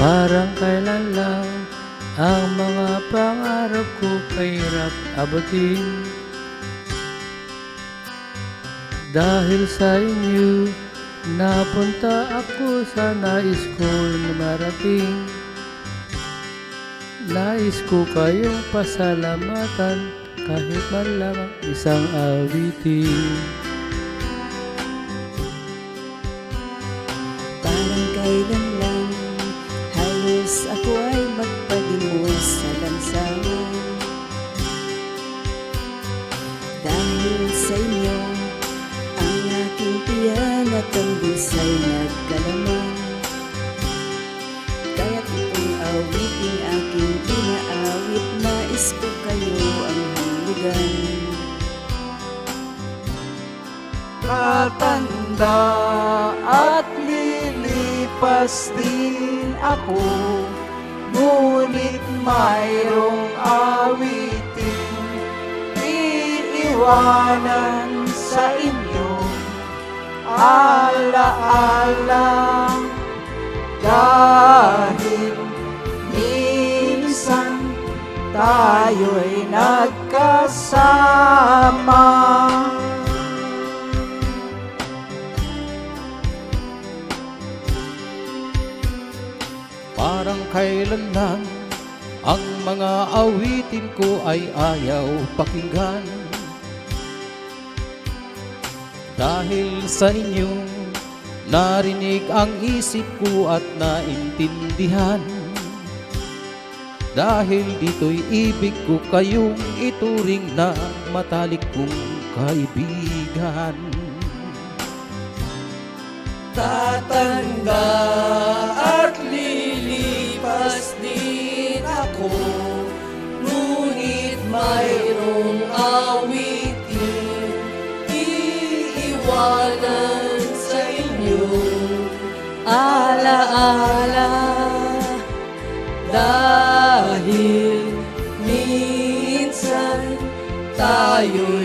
Parang kailan lang ang mga pangarap ko kahirap abutin. Dahil sa inyo, napunta ako sa nais ko na marating. Nais ko kayong pasalamatan kahit man lamang isang awitin. Parang kailan lang halos ako ay magpadimos sa lansangan. Dahil sa inyo, ang aking tiyan at ang busay nagkalaman. Kaya't itong awiting aking pinaawit, nais ko kayo ang hulugan. Tatanda at lilipas din ako, ngunit mayroong awiting iiwanan sa inyo. Alaala, dahil minsan tayo'y nagkasama. Parang kailan lang ang mga awitin ko ay ayaw pakinggan. Dahil sa inyo, narinig ang isip ko at naintindihan. Dahil dito'y ibig ko kayong ituring na matalik kong kaibigan. Tatanda at lilipas din ako, ngunit mayroong awitin iiwanan sa inyo. Alaala, dahil minsan tayo'y